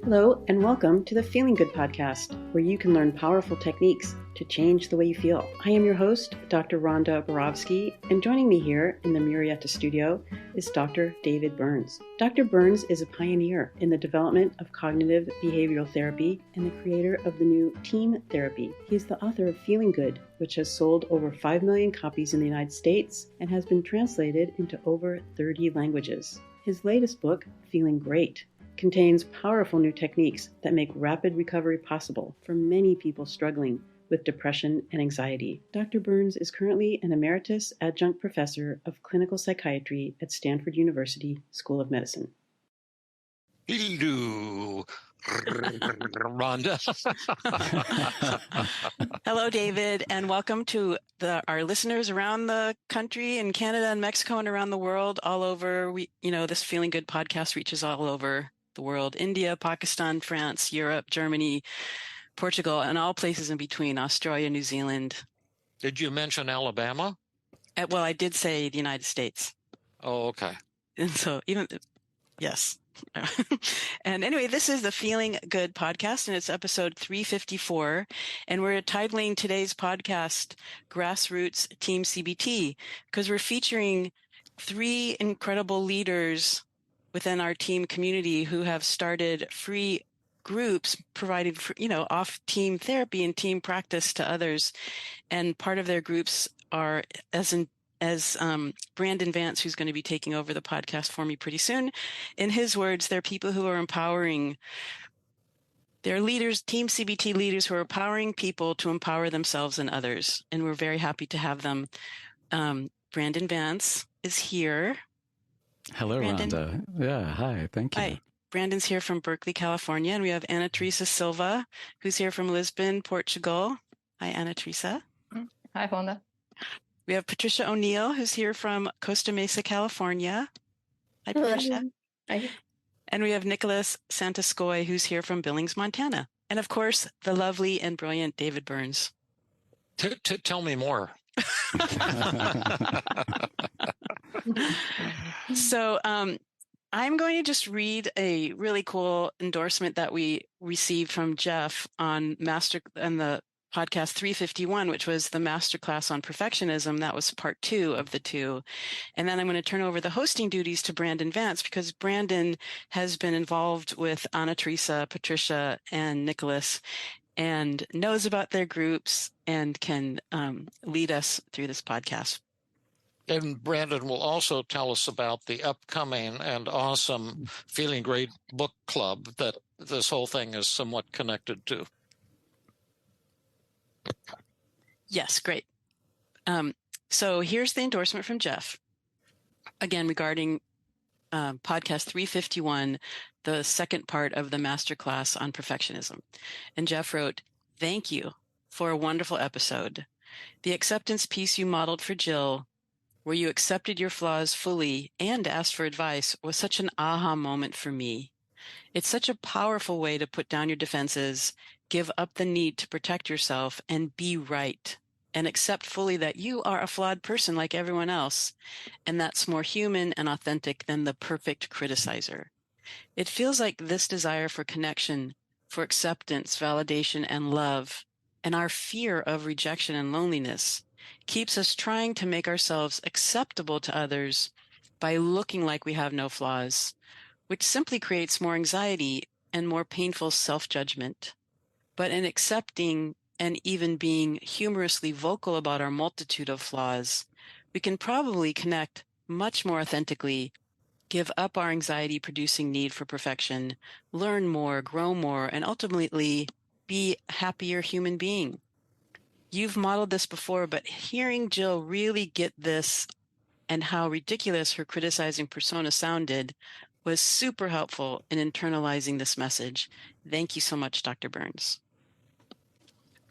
Hello, and welcome to the Feeling Good podcast, where you can learn powerful techniques to change the way you feel. I am your host, Dr. Rhonda Borowski, and joining me here in the Murrieta studio is Dr. David Burns. Dr. Burns is a pioneer in the development of cognitive behavioral therapy and the creator of the new team therapy. He is the author of Feeling Good, which has sold over 5 million copies in the United States and has been translated into over 30 languages. His latest book, Feeling Great, contains powerful new techniques that make rapid recovery possible for many people struggling with depression and anxiety. Dr. Burns is currently an emeritus adjunct professor of clinical psychiatry at Stanford University School of Medicine. Hello, Rhonda. Hello, David, and welcome to our listeners around the country, in Canada and Mexico and around the world, all over. This Feeling Good podcast reaches all over the world: India, Pakistan, France, Europe, Germany, Portugal, and all places in between, Australia, New Zealand. Did you mention Alabama? Well, I did say the United States. Oh, okay. And so yes. And anyway, this is the Feeling Good podcast, and it's episode 354. And we're titling today's podcast Grassroots Team CBT, because we're featuring 3 incredible leaders within our team community who have started free groups providing, off-team therapy and team practice to others. And part of their groups are, as Brandon Vance, who's going to be taking over the podcast for me pretty soon, in his words, they're people who are empowering. They're leaders, Team CBT leaders, who are empowering people to empower themselves and others. And we're very happy to have them. Brandon Vance is here. Hello, Brandon. Rhonda. Yeah, hi, thank you. Hi. Brandon's here from Berkeley, California, and we have Ana Teresa Silva, who's here from Lisbon, Portugal. Hi, Ana Teresa. Hi, Rhonda. We have Patricia O'Neill, who's here from Costa Mesa, California. Hi, Patricia. Hi. And we have Nicholas Santascoy, who's here from Billings, Montana. And of course, the lovely and brilliant David Burns. Tell me more. So I'm going to just read a really cool endorsement that we received from Jeff on the podcast 351, which was the masterclass on perfectionism. That was part 2 of the 2. And then I'm going to turn over the hosting duties to Brandon Vance, because Brandon has been involved with Ana Teresa, Patricia, and Nicholas, and knows about their groups and can lead us through this podcast. And Brandon will also tell us about the upcoming and awesome Feeling Great book club that this whole thing is somewhat connected to. Yes, great. So here's the endorsement from Jeff. Again, regarding podcast 351, the second part of the masterclass on perfectionism. And Jeff wrote, "Thank you for a wonderful episode. The acceptance piece you modeled for Jill, where you accepted your flaws fully and asked for advice, was such an aha moment for me. It's such a powerful way to put down your defenses, give up the need to protect yourself, and be right, and accept fully that you are a flawed person like everyone else, and that's more human and authentic than the perfect criticizer. It feels like this desire for connection, for acceptance, validation, and love, and our fear of rejection and loneliness keeps us trying to make ourselves acceptable to others by looking like we have no flaws, which simply creates more anxiety and more painful self-judgment. But in accepting and even being humorously vocal about our multitude of flaws, we can probably connect much more authentically, give up our anxiety-producing need for perfection, learn more, grow more, and ultimately be a happier human being. You've modeled this before, but hearing Jill really get this and how ridiculous her criticizing persona sounded was super helpful in internalizing this message. Thank you so much, Dr. Burns."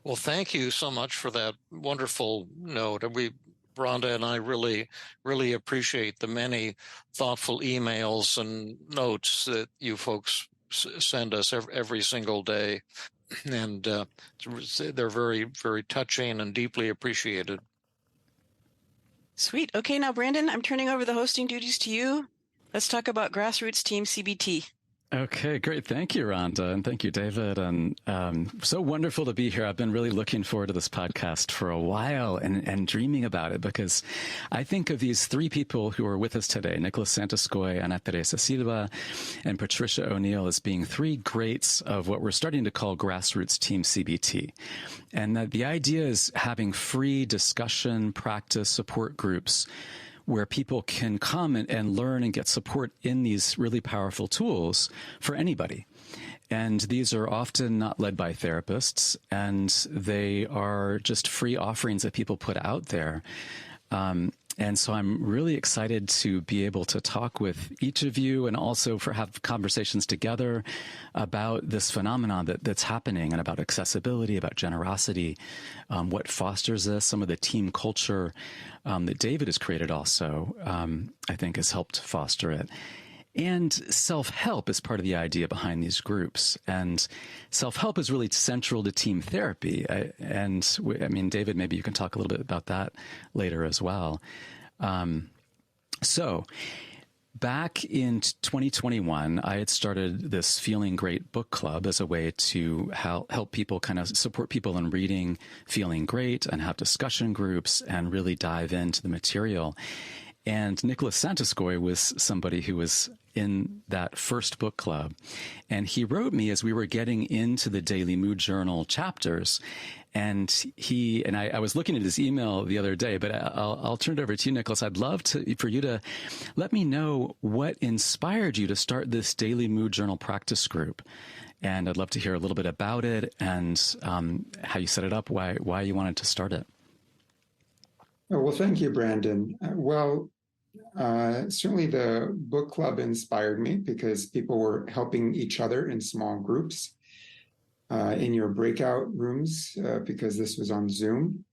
Well, thank you so much for that wonderful note. Rhonda and I really, really appreciate the many thoughtful emails and notes that you folks send us every single day. And they're very, very touching and deeply appreciated. Sweet. Okay, now, Brandon, I'm turning over the hosting duties to you. Let's talk about Grassroots Team CBT. Okay, great. Thank you, Rhonda. And thank you, David. And so wonderful to be here. I've been really looking forward to this podcast for a while and dreaming about it, because I think of these three people who are with us today, Nicholas Santiscoy, Ana Teresa Silva, and Patricia O'Neill, as being three greats of what we're starting to call grassroots team CBT. And that the idea is having free discussion, practice, support groups where people can come and learn and get support in these really powerful tools for anybody. And these are often not led by therapists, and they are just free offerings that people put out there. And so I'm really excited to be able to talk with each of you, and also have conversations together about this phenomenon that's happening, and about accessibility, about generosity, what fosters this, some of the team culture that David has created also, I think has helped foster it. And self-help is part of the idea behind these groups. And self-help is really central to team therapy. I mean, David, maybe you can talk a little bit about that later as well. So back in 2021, I had started this Feeling Great book club as a way to help people, kind of support people in reading Feeling Great, and have discussion groups and really dive into the material. And Nicholas Santiscoy was somebody who was in that first book club. And he wrote me as we were getting into the Daily Mood Journal chapters. And I was looking at his email the other day, but I'll turn it over to you, Nicholas. I'd love for you to let me know what inspired you to start this Daily Mood Journal practice group. And I'd love to hear a little bit about it, and how you set it up, why you wanted to start it. Oh, well, thank you, Brandon. Certainly the book club inspired me because people were helping each other in small groups in your breakout rooms, because this was on Zoom.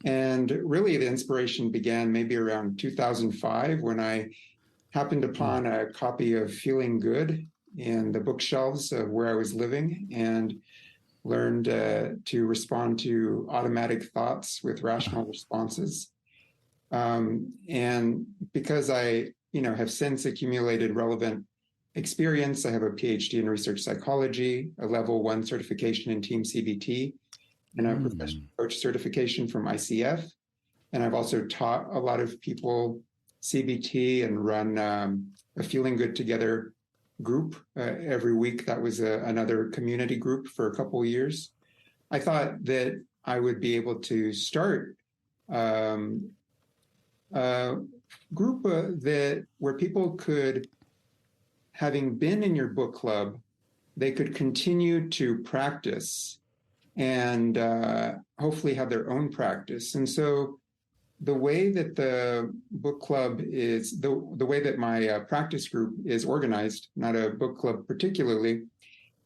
And really the inspiration began maybe around 2005, when I happened upon a copy of Feeling Good in the bookshelves of where I was living, and learned to respond to automatic thoughts with rational responses. And because I, have since accumulated relevant experience, I have a PhD in research psychology, a level 1 certification in team CBT, and a professional coach certification from ICF. And I've also taught a lot of people CBT and run a Feeling Good Together group every week. That was another community group for a couple of years. I thought that I would be able to start a group where people could, having been in your book club, they could continue to practice and hopefully have their own practice. And so the way that the book club is, the way that my practice group is organized, not a book club particularly,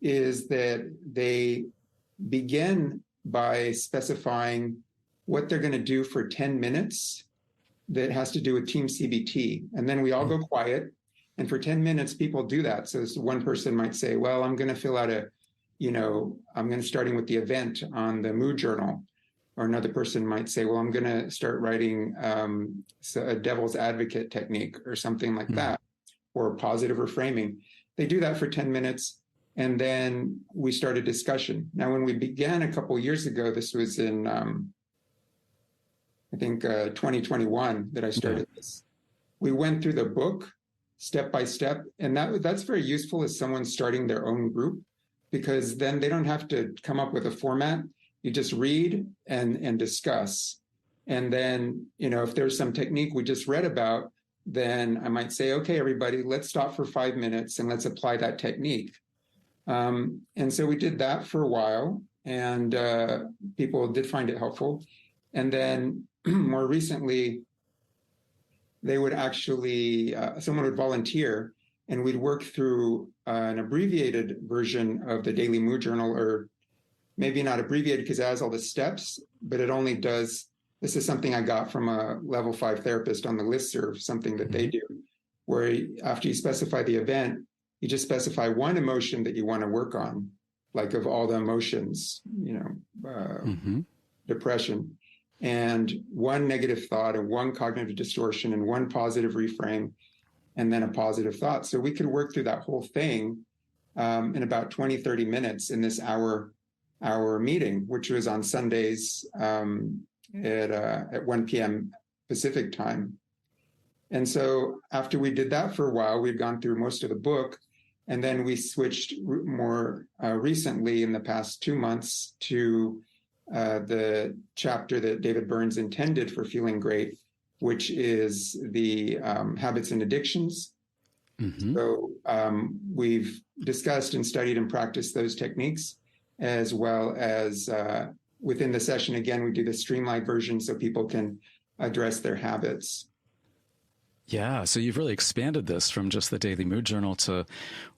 is that they begin by specifying what they're going to do for 10 minutes that has to do with team CBT. And then we all go quiet. And for 10 minutes, people do that. So one person might say, well, I'm going to fill out starting with the event on the mood journal. Or another person might say, well, I'm going to start writing a devil's advocate technique or something like that, or positive reframing. They do that for 10 minutes. And then we start a discussion. Now, when we began a couple of years ago, this was in, 2021 that I started this. We went through the book step by step. And that's very useful as someone starting their own group, because then they don't have to come up with a format. You just read and discuss. And then, if there's some technique we just read about, then I might say, okay, everybody, let's stop for 5 minutes and let's apply that technique. And so we did that for a while, and people did find it helpful. And then more recently, they would actually, someone would volunteer, and we'd work through an abbreviated version of the Daily Mood Journal, or maybe not abbreviated because it has all the steps, but it only does, this is something I got from a level 5 therapist on the listserv, something that they do, where after you specify the event, you just specify one emotion that you want to work on, like of all the emotions, depression, and one negative thought and one cognitive distortion and one positive reframe, and then a positive thought. So we could work through that whole thing in about 20, 30 minutes in this hour meeting, which was on Sundays at 1 p.m. Pacific time. And so after we did that for a while, we'd gone through most of the book, and then we switched more recently in the past 2 months to the chapter that David Burns intended for Feeling Great, which is the habits and addictions. Mm-hmm. So we've discussed and studied and practiced those techniques, as well as within the session, again, we do the streamlined version so people can address their habits. Yeah, so you've really expanded this from just the Daily Mood Journal to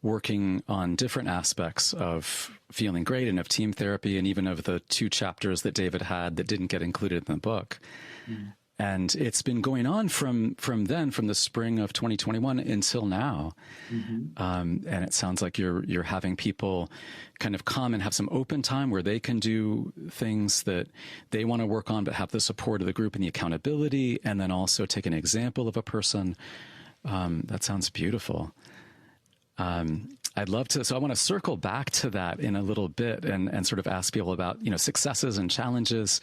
working on different aspects of Feeling Great and of team therapy, and even of the 2 chapters that David had that didn't get included in the book. Mm. And it's been going on from the spring of 2021 until now. Mm-hmm. And it sounds like you're having people kind of come and have some open time where they can do things that they want to work on, but have the support of the group and the accountability, and then also take an example of a person. That sounds beautiful. I'd love to, so I want to circle back to that in a little bit and sort of ask people about, successes and challenges.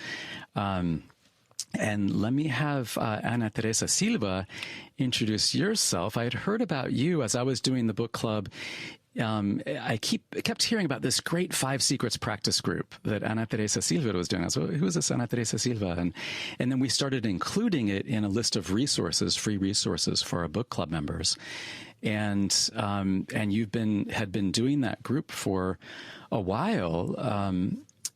And let me have Ana Teresa Silva introduce yourself. I had heard about you as I was doing the book club. I kept hearing about this great 5 Secrets practice group that Ana Teresa Silva was doing. I was like, who is this Ana Teresa Silva? And then we started including it in a list of resources, free resources for our book club members. And you've had been doing that group for a while.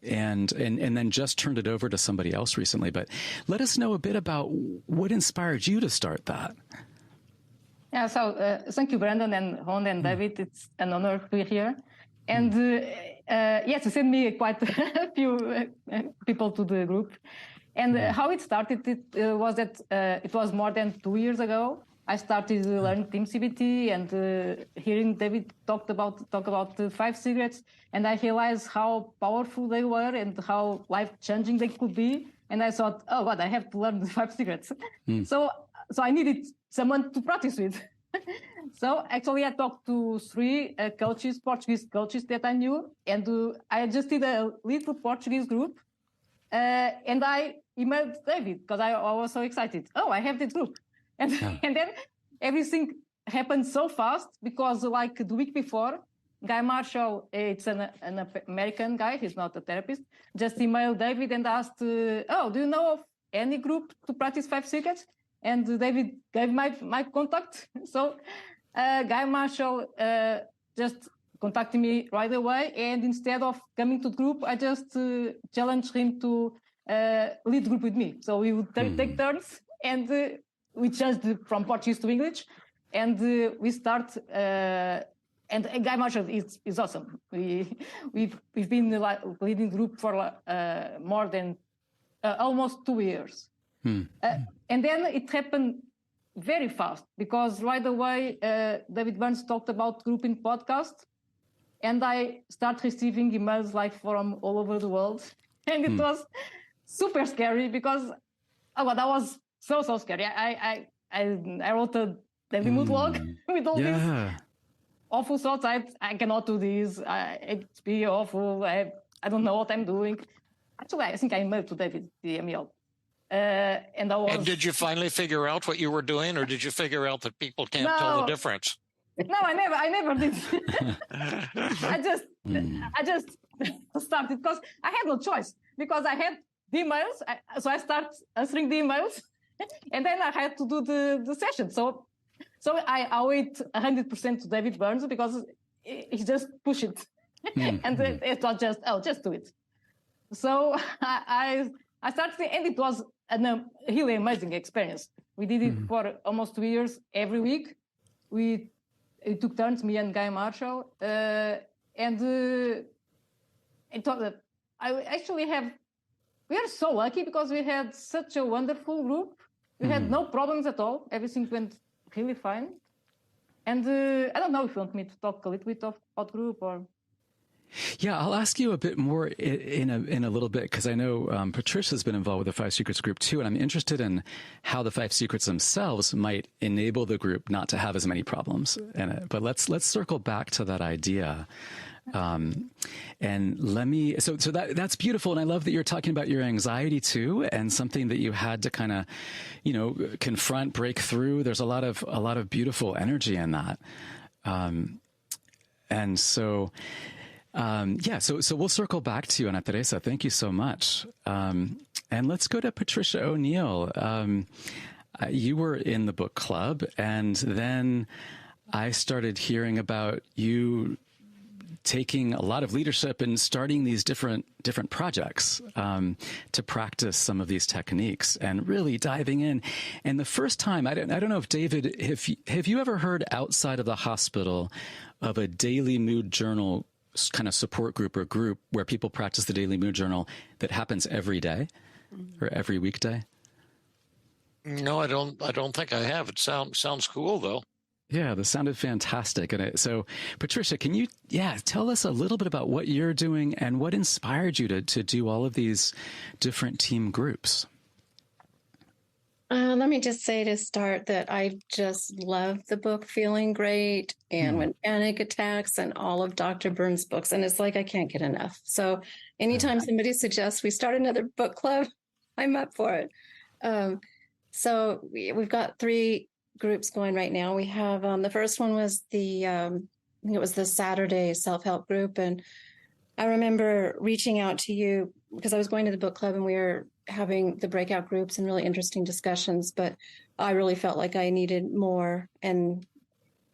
And then just turned it over to somebody else recently. But let us know a bit about what inspired you to start that. Yeah, so thank you, Brandon and Ron and David. It's an honor to be here. And yes, you sent me quite a few people to the group. And how it started, it was that it was more than 2 years ago. I started learning Team CBT and hearing David talk about the 5 secrets, and I realized how powerful they were and how life-changing they could be. And I thought, oh God, I have to learn the 5 secrets. So I needed someone to practice with. So actually, I talked to 3 coaches, Portuguese coaches that I knew, and I just did a little Portuguese group, and I emailed David because I was so excited. Oh, I have this group. And then everything happened so fast because, like the week before, Guy Marshall, it's an American guy, he's not a therapist, just emailed David and asked, oh, do you know of any group to practice 5 secrets? And David gave my contact. So Guy Marshall just contacted me right away. And instead of coming to the group, I just challenged him to lead the group with me. So we would take turns, and we changed from Portuguese to English, and we start. And Guy Marshall is awesome. We've been leading the group for more than almost 2 years, and then it happened very fast because right away David Burns talked about group in podcast, and I start receiving emails like from all over the world, and it was super scary because that was so scary. I wrote a daily mood log with all these awful thoughts. I cannot do this. It's be awful. I don't know what I'm doing. Actually, I think I emailed to David the email. And did you finally figure out what you were doing, or did you figure out that people can't tell the difference? No, I never did. I just started because I had no choice because I had the emails. So I start answering the emails, and then I had to do the session. So I owe it 100% to David Burns because he just pushed it, and it was just do it. So I started, and it was a really amazing experience. We did it for almost 2 years every week. We took turns, me and Guy Marshall, and we are so lucky because we had such a wonderful group. We had no problems at all. Everything went really fine. And I don't know if you want me to talk a little bit about group or... Yeah, I'll ask you a bit more in a little bit, because I know Patricia's been involved with the Five Secrets group too, and I'm interested in how the Five Secrets themselves might enable the group not to have as many problems in it. But let's circle back to that idea. And let me, so that's beautiful. And I love that you're talking about your anxiety too, and something that you had to kind of, confront, break through. There's a lot of beautiful energy in that. And so, so we'll circle back to you, Ana Teresa. Thank you so much. And let's go to Patricia O'Neill. You were in the book club, and then I started hearing about you taking a lot of leadership and starting these different projects to practice some of these techniques and really diving in. And the first time, I don't know if David, have you ever heard outside of the hospital of a daily mood journal kind of support group or group where people practice the daily mood journal that happens every day or every weekday? No, I don't think I have. It sounds cool though. Yeah, this sounded fantastic. And so, Patricia, can you, tell us a little bit about what you're doing and what inspired you to do all of these different team groups? Let me just say to start that I just love the book Feeling Great and When Panic Attacks and all of Dr. Burns' books. And it's like I can't get enough. So anytime somebody suggests we start another book club, I'm up for it. So we've got 3 groups going right now. We have the first one was I think it was the Saturday self-help group. And I remember reaching out to you because I was going to the book club and we were having the breakout groups and really interesting discussions, but I really felt like I needed more. And,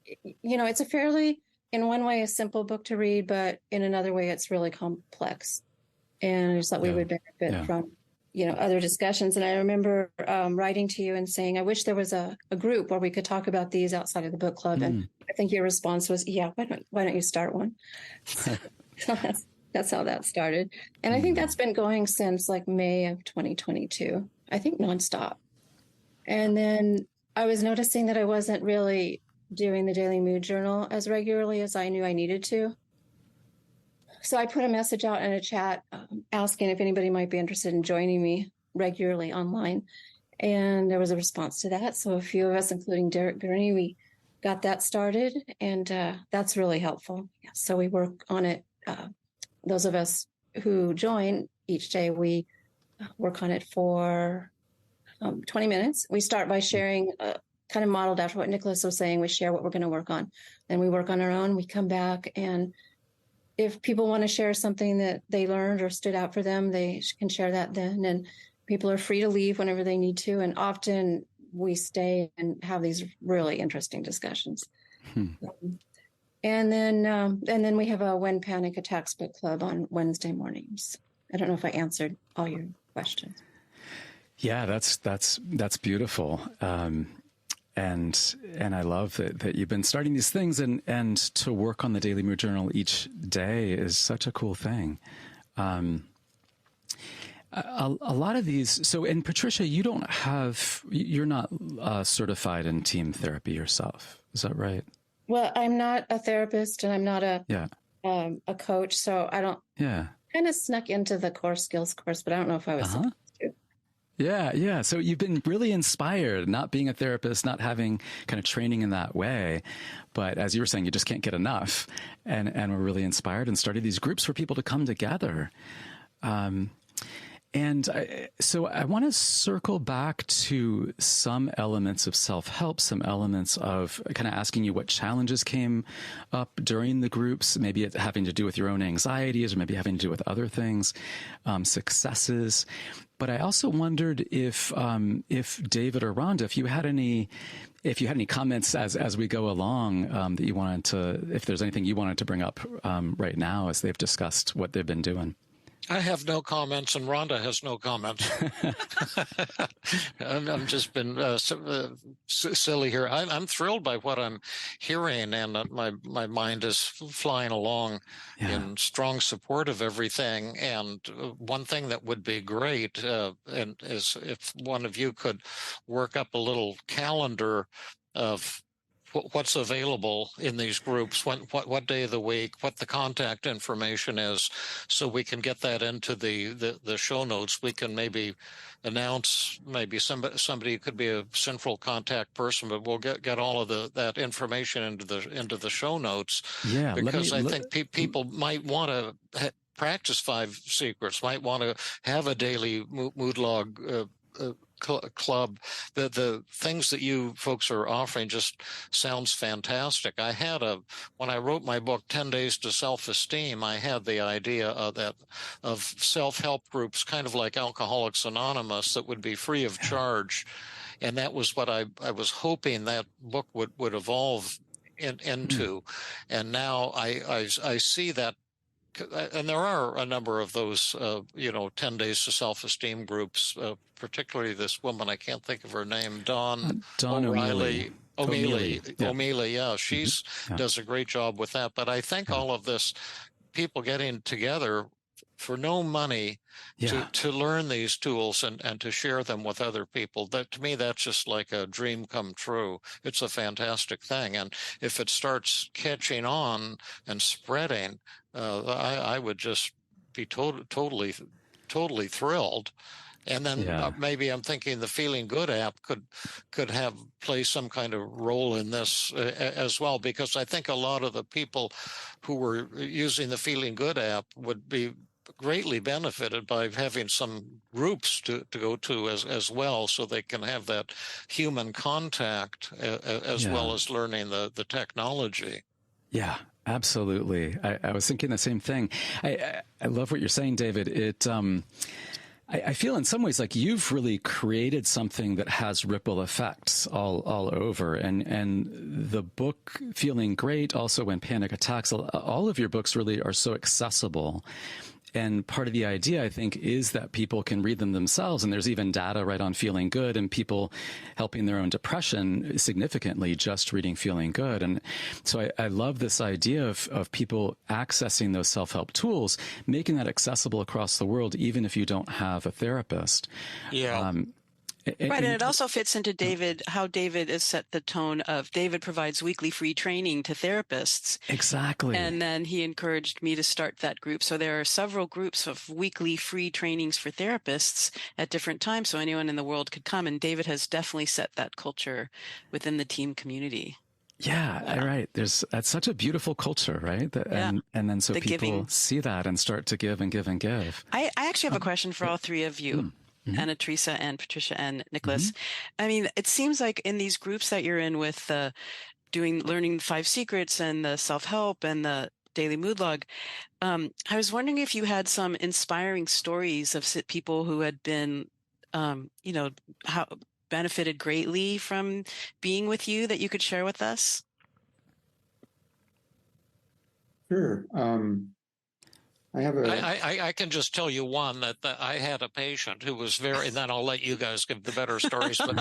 it's a fairly, in one way, a simple book to read, but in another way, it's really complex. And I just thought we would benefit from, other discussions. And I remember writing to you and saying, I wish there was a group where we could talk about these outside of the book club. And I think your response was, why don't you start one? So that's how that started. And I think that's been going since like May of 2022, I think nonstop. And then I was noticing that I wasn't really doing the daily mood journal as regularly as I knew I needed to. So I put a message out in a chat asking if anybody might be interested in joining me regularly online. And there was a response to that. So a few of us, including Derek Birney, we got that started. And that's really helpful. So we work on it. Those of us who join each day, we work on it for 20 minutes. We start by sharing, kind of modeled after what Nicholas was saying. We share what we're going to work on. Then we work on our own. We come back, and if people want to share something that they learned or stood out for them, they can share that then. And people are free to leave whenever they need to. And often we stay and have these really interesting discussions. And then we have a When Panic Attacks book club on Wednesday mornings. I don't know if I answered all your questions. Yeah, that's beautiful. And I love that you've been starting these things, and to work on the daily mood journal each day is such a cool thing. A lot of these. So, and Patricia, you're not certified in team therapy yourself. Is that right? Well, I'm not a therapist and I'm not a coach. So I don't, kind of snuck into the core skills course, but I don't know if I was supposed to. Yeah. So you've been really inspired, not being a therapist, not having kind of training in that way. But as you were saying, you just can't get enough. And we're really inspired and started these groups for people to come together. So I want to circle back to some elements of self-help, some elements of kind of asking you what challenges came up during the groups, maybe it having to do with your own anxieties or maybe having to do with other things, successes. But I also wondered if David or Rhonda, if you had any comments as we go along that you wanted to, if there's anything you wanted to bring up right now as they've discussed what they've been doing. I have no comments, and Rhonda has no comments. I've just been silly here. I'm thrilled by what I'm hearing, and my mind is flying along in strong support of everything. And one thing that would be great is if one of you could work up a little calendar of what's available in these groups, what day of the week, what the contact information is, so we can get that into the show notes. We can maybe announce, maybe somebody could be a central contact person, but we'll get all of that information into the show notes. Yeah, because I think people might want to practice 5 secrets, might want to have a daily mood log club. The things that you folks are offering just sounds fantastic. I had when I wrote my book 10 Days to Self-Esteem, I had the idea of self-help groups, kind of like Alcoholics Anonymous, that would be free of charge, and that was what I was hoping that book would evolve into. And now I see that. And there are a number of those, 10 Days to Self-Esteem groups, particularly this woman, I can't think of her name, Dawn O'Reilly. O'Mealy, yeah, she's does a great job with that. But I think all of this, people getting together for no money to learn these tools and to share them with other people, that to me, that's just like a dream come true. It's a fantastic thing. And if it starts catching on and spreading, I would just be totally thrilled. And then maybe I'm thinking the Feeling Good app could play some kind of role in this as well, because I think a lot of the people who were using the Feeling Good app would be greatly benefited by having some groups to go to as well, so they can have that human contact as well as learning the technology. Yeah, absolutely. I was thinking the same thing. I love what you're saying, David. I feel in some ways like you've really created something that has ripple effects all over. And the book Feeling Great, also When Panic Attacks, all of your books really are so accessible. And part of the idea, I think, is that people can read them themselves. And there's even data right on Feeling Good and people helping their own depression significantly just reading Feeling Good. And so I love this idea of people accessing those self-help tools, making that accessible across the world, even if you don't have a therapist. Yeah. Right, and it also fits into how David has set the tone of David provides weekly free training to therapists. Exactly. And then he encouraged me to start that group. So there are several groups of weekly free trainings for therapists at different times, so anyone in the world could come. And David has definitely set that culture within the team community. Yeah, right. That's such a beautiful culture, right? And then so people giving. See that and start to give and give and give. I actually have a question for all three of you. Anna Teresa and Patricia and Nicholas. I mean, it seems like in these groups that you're in with learning 5 secrets and the self-help and the daily mood log, I was wondering if you had some inspiring stories of people who had been, how benefited greatly from being with you that you could share with us. Sure. I can just tell you one that I had a patient who was and then I'll let you guys give the better stories, but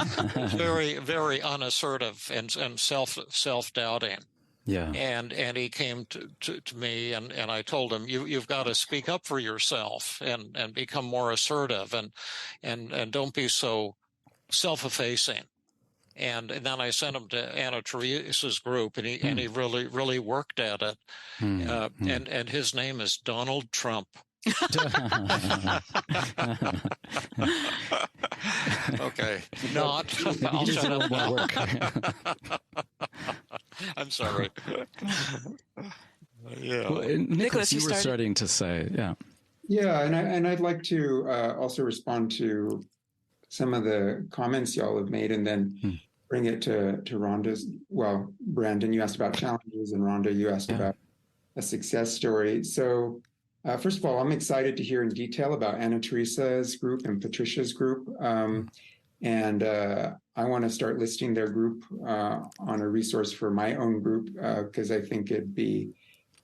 very, very unassertive and self-doubting. Yeah. And he came to me and I told him, you've got to speak up for yourself and become more assertive and don't be so self-effacing. And then I sent him to Anna Teresa's group, and he really, really worked at it. And his name is Donald Trump. Okay, I'll shut up now. I'm sorry. Yeah, well, Nicholas, you were starting to say, yeah, and I'd like to also respond to some of the comments y'all have made, and then bring it to Rhonda's. Well, Brandon, you asked about challenges, and Rhonda, you asked about a success story. So first of all, I'm excited to hear in detail about Anna Teresa's group and Patricia's group. And I want to start listing their group on a resource for my own group, because I think it'd be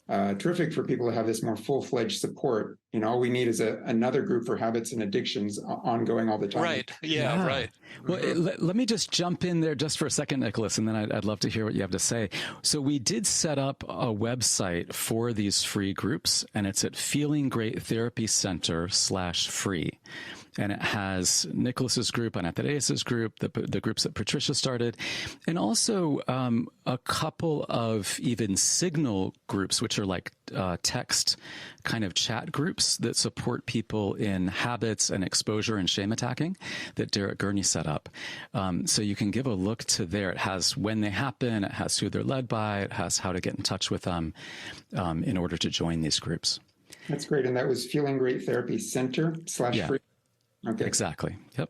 terrific for people to have this more full-fledged support. All we need is another group for habits and addictions ongoing all the time. Right. Yeah. Right. Well, let me just jump in there just for a second, Nicholas, and then I'd love to hear what you have to say. So we did set up a website for these free groups, and it's at feelinggreattherapycenter.com/free. and it has Nicholas's group, Annette Reyes's group, the groups that Patricia started, and also a couple of even Signal groups, which are like text kind of chat groups that support people in habits and exposure and shame attacking that Derek Gurney set up. So you can give a look to there. It has when they happen, it has who they're led by, it has how to get in touch with them in order to join these groups. That's great. And that was Feeling Great Therapy Center /free. Okay. Exactly. Yep.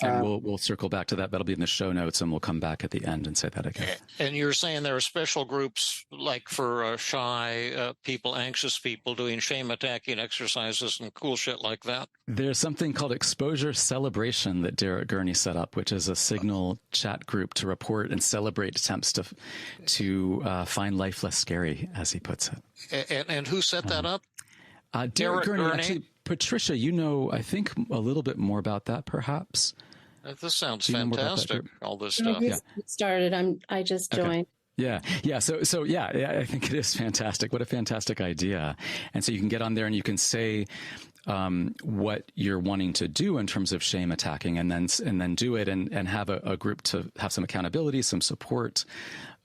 And we'll circle back to that. That'll be in the show notes, and we'll come back at the end and say that again. And you're saying there are special groups like for shy people, anxious people doing shame attacking exercises and cool shit like that? There's something called Exposure Celebration that Derek Gurney set up, which is a Signal chat group to report and celebrate attempts to find life less scary, as he puts it. And who set that up? Derek Gurney. Actually, Patricia, you know, I think a little bit more about that, perhaps. This sounds fantastic. All this stuff. Started. I just joined. Yeah. So I think it is fantastic. What a fantastic idea. And so you can get on there and you can say what you're wanting to do in terms of shame attacking, and then do it and have a group to have some accountability, some support.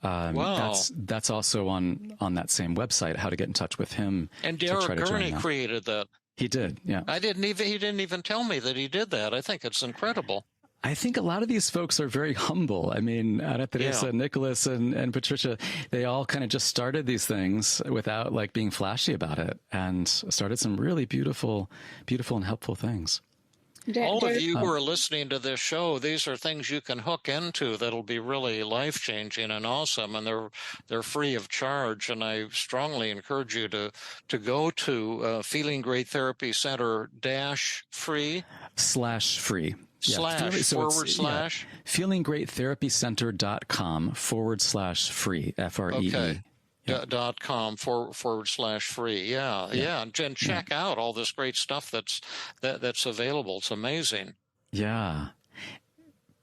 Wow. That's also on that same website, how to get in touch with him. And Derek Gurney created that. He did, yeah. He didn't even tell me that he did that. I think it's incredible. I think a lot of these folks are very humble. I mean, Ana Teresa, Nicholas, and Patricia, they all kind of just started these things without like being flashy about it, and started some really beautiful and helpful things. All of you who are listening to this show, these are things you can hook into that'll be really life-changing and awesome, and they're free of charge. And I strongly encourage you to go to Feeling Great Therapy Center -free. /free. Yeah. feelinggreattherapycenter.com /free, FREE. Okay. .com /free. Yeah. And check out all this great stuff that's available. It's amazing. Yeah.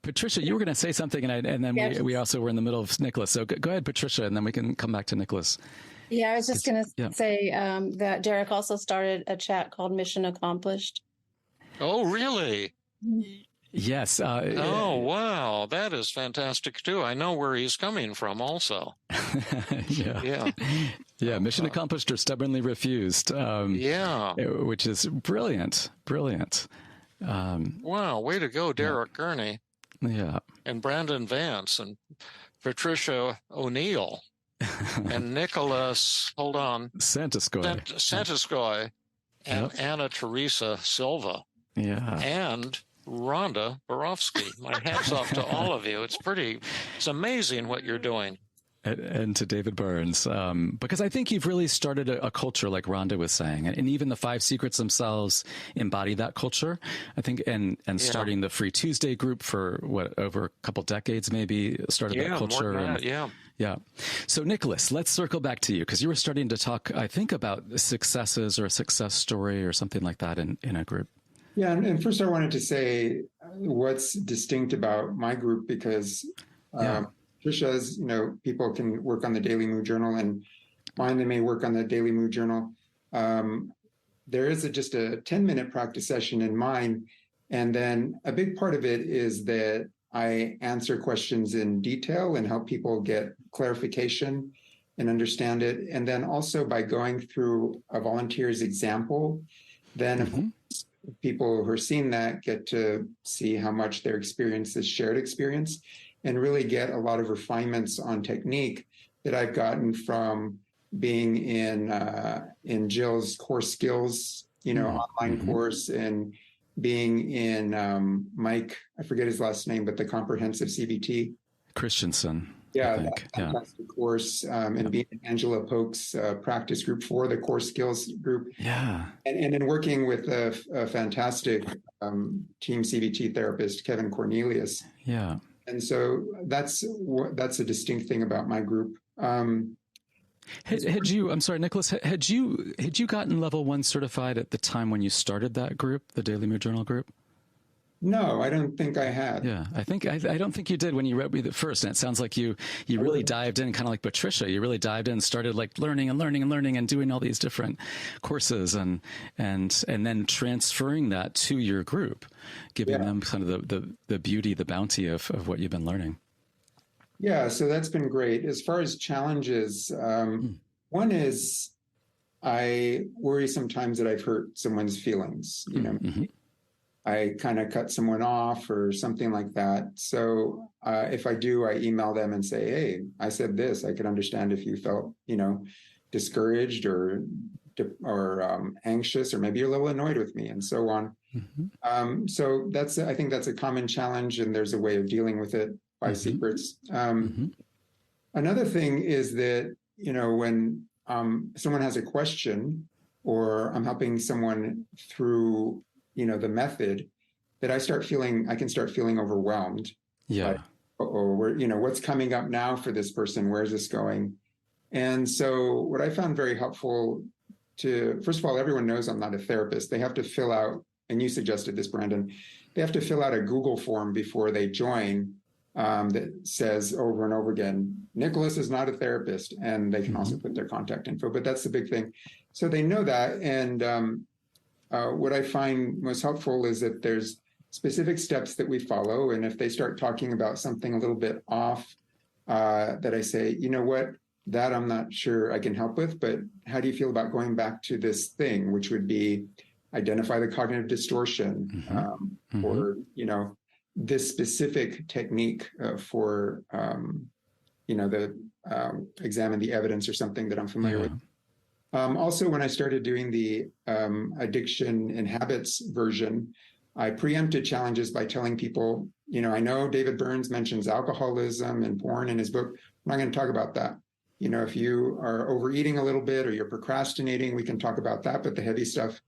Patricia, you were going to say something, and then we also were in the middle of Nicholas. So go ahead, Patricia, and then we can come back to Nicholas. Yeah, I was just going to say that Derek also started a chat called Mission Accomplished. Oh, really? Yes. Oh, wow. That is fantastic, too. I know where he's coming from also. Yeah. Mission accomplished or stubbornly refused. Which is brilliant. Wow. Way to go, Derek Gurney. Yeah. And Brandon Vance and Patricia O'Neill and Nicholas, Santaskoy and Ana Teresa Silva. Yeah. And Rhonda Borofsky. My hats off to all of you. It's amazing what you're doing. And to David Burns, because I think you've really started a culture, like Rhonda was saying, and even the 5 Secrets themselves embody that culture. I think, and starting the Free Tuesday group for over a couple decades, maybe started that culture. More than that, yeah. So Nicholas, let's circle back to you, because you were starting to talk, I think, about successes or a success story or something like that in a group. Yeah, and first I wanted to say what's distinct about my group, because Trisha's, people can work on the Daily Mood Journal, and mine, they may work on the Daily Mood Journal. There is just a 10-minute practice session in mine, and then a big part of it is that I answer questions in detail and help people get clarification and understand it. And then also by going through a volunteer's example, then people who are seeing that get to see how much their experience is shared experience, and really get a lot of refinements on technique that I've gotten from being in Jill's Core Skills, online course, and being in Mike, I forget his last name, but the Comprehensive CBT. Christensen. That fantastic course, and being in Angela Polk's practice group for the Core Skills group. Yeah. And then working with a fantastic team CBT therapist, Kevin Cornelius. Yeah. And so that's a distinct thing about my group. Had you, I'm sorry, Nicholas, had you gotten level 1 certified at the time when you started that group, the Daily Mood Journal group? No, I don't think I had. Yeah, I don't think you did when you read me the first. And it sounds like you really dived in, kind of like Patricia. You really dived in, started like learning and doing all these different courses and then transferring that to your group, giving them kind of the beauty, the bounty of what you've been learning. Yeah, so that's been great. As far as challenges, one is I worry sometimes that I've hurt someone's feelings. You know, I kind of cut someone off or something like that. So if I do, I email them and say, hey, I said this. I could understand if you felt, discouraged or anxious, or maybe you're a little annoyed with me, and so on. So I think that's a common challenge, and there's a way of dealing with it by secrets. Another thing is that, when someone has a question, or I'm helping someone through, the method, that I can start feeling overwhelmed. Yeah. Like, what's coming up now for this person? Where's this going? And so what I found very helpful first of all, everyone knows I'm not a therapist. They have to fill out, and you suggested this, Brandon, they have to fill out a Google form before they join that says over and over again, Nicholas is not a therapist, and they can also put their contact info, but that's the big thing. So they know that. And what I find most helpful is that there's specific steps that we follow. And if they start talking about something a little bit off, that I say, you know what, that I'm not sure I can help with, but how do you feel about going back to this thing, which would be identify the cognitive distortion, or, this specific technique for, examine the evidence or something that I'm familiar with. Also, when I started doing the addiction and habits version, I preempted challenges by telling people, I know David Burns mentions alcoholism and porn in his book. I'm not going to talk about that. If you are overeating a little bit or you're procrastinating, we can talk about that. But the heavy stuff,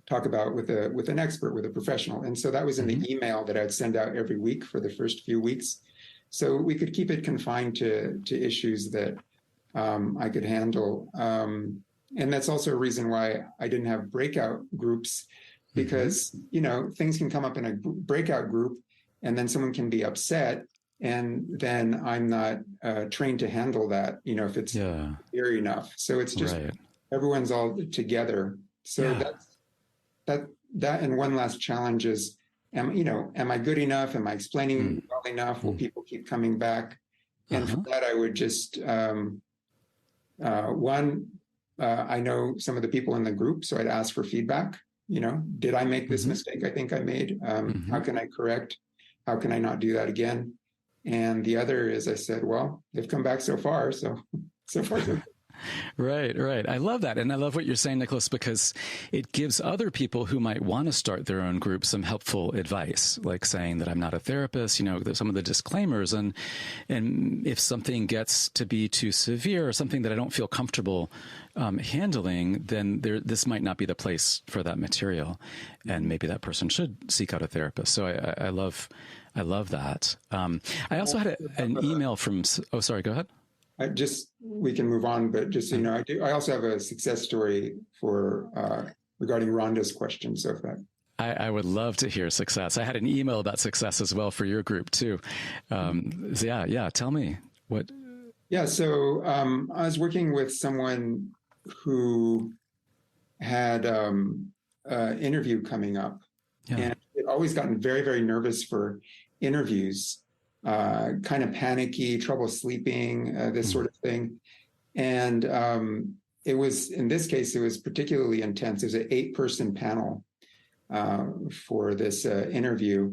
talk about with an expert, with a professional. And so that was in the email that I'd send out every week for the first few weeks. So we could keep it confined to issues that I could handle. And that's also a reason why I didn't have breakout groups, because, things can come up in a breakout group and then someone can be upset. And then I'm not trained to handle that, if it's scary enough. So it's just everyone's all together. So that and one last challenge is, am I good enough? Am I explaining well enough? Will people keep coming back? And for that, I would just, I know some of the people in the group, so I'd ask for feedback. Did I make this mistake I think I made? How can I correct? How can I not do that again? And the other is, I said, well, they've come back so far, so far. Right. I love that. And I love what you're saying, Nicholas, because it gives other people who might want to start their own group some helpful advice, like saying that I'm not a therapist, some of the disclaimers. And if something gets to be too severe or something that I don't feel comfortable handling, then this might not be the place for that material. And maybe that person should seek out a therapist. So I love that. I also had an email from, sorry, go ahead. We can move on, but just so you know, I also have a success story for regarding Rhonda's question. So if that, I would love to hear success. I had an email about success as well for your group too. Tell me what. Yeah, so I was working with someone who had an interview coming up, and had always gotten very, very nervous for interviews. Kind of panicky, trouble sleeping, this sort of thing. And it was, in this case, it was particularly intense. It was an 8-person panel for this interview.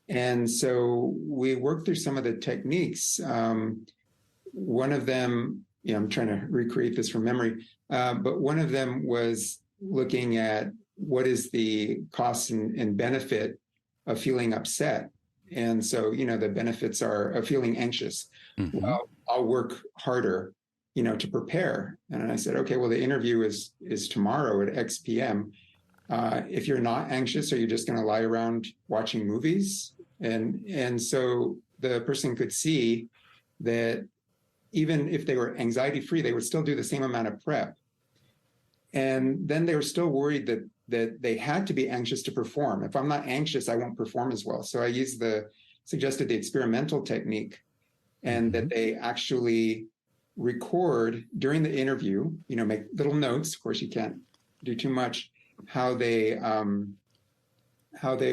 And so we worked through some of the techniques. One of them, I'm trying to recreate this from memory, but one of them was looking at what is the cost and benefit of feeling upset. And so, the benefits are of feeling anxious. Well, I'll work harder, to prepare. And I said, okay, well, the interview is tomorrow at X p.m. If you're not anxious, are you just going to lie around watching movies? And so the person could see that even if they were anxiety free, they would still do the same amount of prep. And then they were still worried that that they had to be anxious to perform. If I'm not anxious, I won't perform as well. So I suggested the experimental technique, and that they actually record during the interview, make little notes. Of course, you can't do too much, how they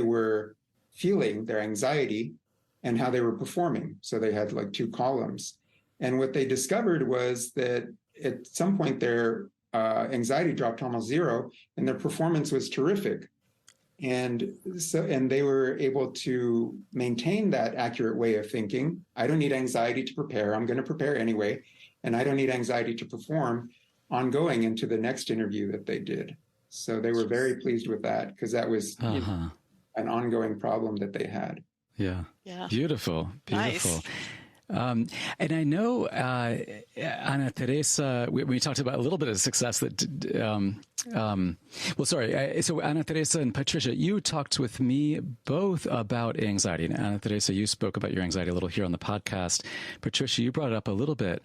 were feeling their anxiety and how they were performing. So they had like 2 columns. And what they discovered was that at some point their anxiety dropped almost 0 and their performance was terrific. And they were able to maintain that accurate way of thinking. I don't need anxiety to prepare. I'm going to prepare anyway. And I don't need anxiety to perform, ongoing into the next interview that they did. So they were very pleased with that, because that was an ongoing problem that they had. Yeah. Beautiful. Nice. And I know, Ana Teresa, we talked about a little bit of success that, so Ana Teresa and Patricia, you talked with me both about anxiety. And Ana Teresa, you spoke about your anxiety a little here on the podcast. Patricia, you brought it up a little bit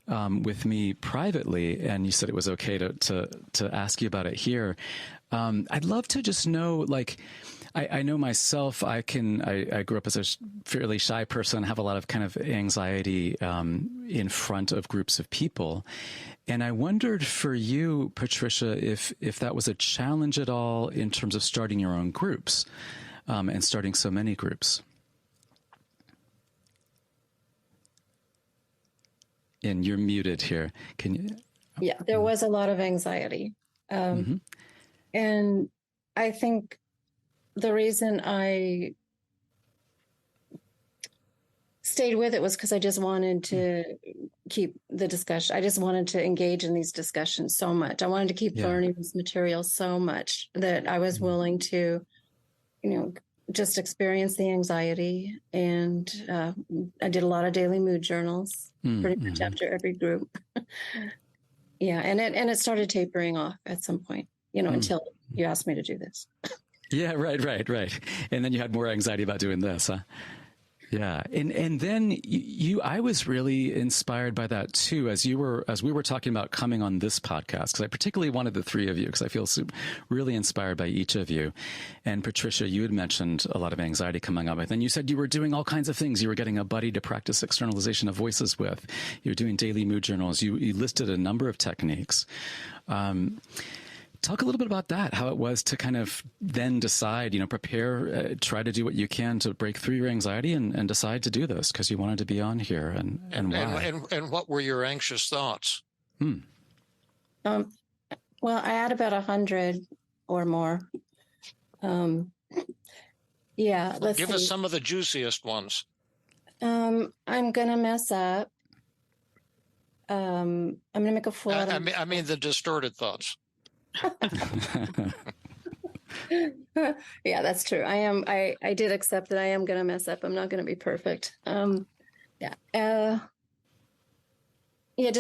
with me privately, and you said it was okay to ask you about it here. I'd love to just know, I know myself, I grew up as a fairly shy person, have a lot of kind of anxiety in front of groups of people. And I wondered for you, Patricia, if that was a challenge at all in terms of starting your own groups and starting so many groups. And you're muted here. Can you? Yeah, there was a lot of anxiety. And I think the reason I stayed with it was because I just wanted to keep the discussion. I just wanted to engage in these discussions so much. I wanted to keep learning this material so much that I was willing to, just experience the anxiety. And I did a lot of daily mood journals, pretty much after every group. And it started tapering off at some point, until you asked me to do this. Yeah, right. And then you had more anxiety about doing this, huh? Yeah. And then I was really inspired by that too, as we were talking about coming on this podcast, because I particularly wanted the 3 of you, because I feel really inspired by each of you. And Patricia, you had mentioned a lot of anxiety coming up. And then you said you were doing all kinds of things. You were getting a buddy to practice externalization of voices with. You were doing daily mood journals. You listed a number of techniques. Talk a little bit about that, how it was to kind of then decide, prepare, try to do what you can to break through your anxiety and decide to do this because you wanted to be on here and why. And what were your anxious thoughts? Well, I had about 100 or more. Let's Give us some of the juiciest ones. I'm going to mess up. I'm going to make a fool out of I mean the distorted thoughts. Yeah, that's true. I did accept that I am going to mess up. I'm not going to be perfect. Just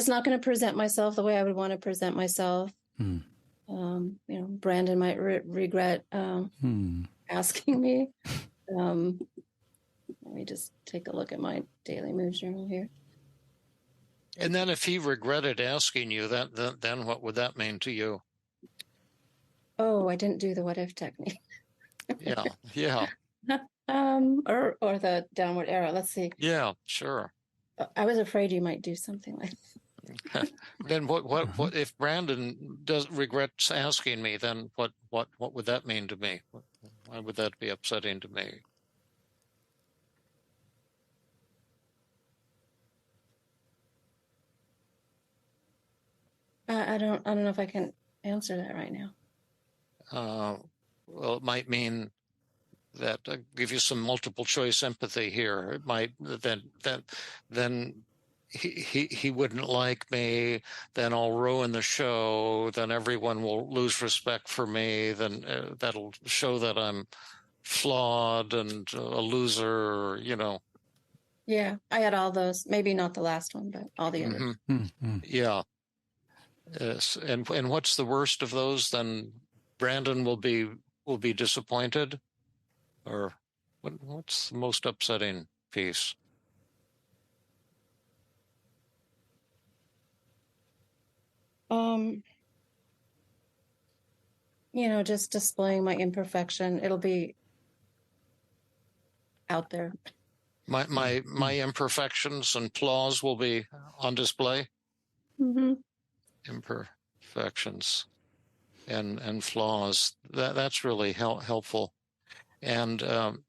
not going to present myself the way I would want to present myself. Brandon might regret asking me. Let me just take a look at my daily mood journal here. And then if he regretted asking you, then what would that mean to you? Oh, I didn't do the what if technique. Yeah. Or the downward arrow. Let's see. Yeah, sure. I was afraid you might do something like that. Then what if Brandon regrets asking me, then what would that mean to me? Why would that be upsetting to me? I don't know if I can answer that right now. Well, it might mean that give you some multiple choice empathy here. It might then he wouldn't like me. Then I'll ruin the show. Then everyone will lose respect for me. Then that'll show that I'm flawed and a loser. Yeah, I had all those. Maybe not the last one, but all the others. Yeah. Yes. And what's the worst of those? Then Brandon will be disappointed, or what's the most upsetting piece? just displaying my imperfection. It'll be out there. My imperfections and flaws will be on display. Mm-hmm. Imperfections and flaws. That's really helpful. And then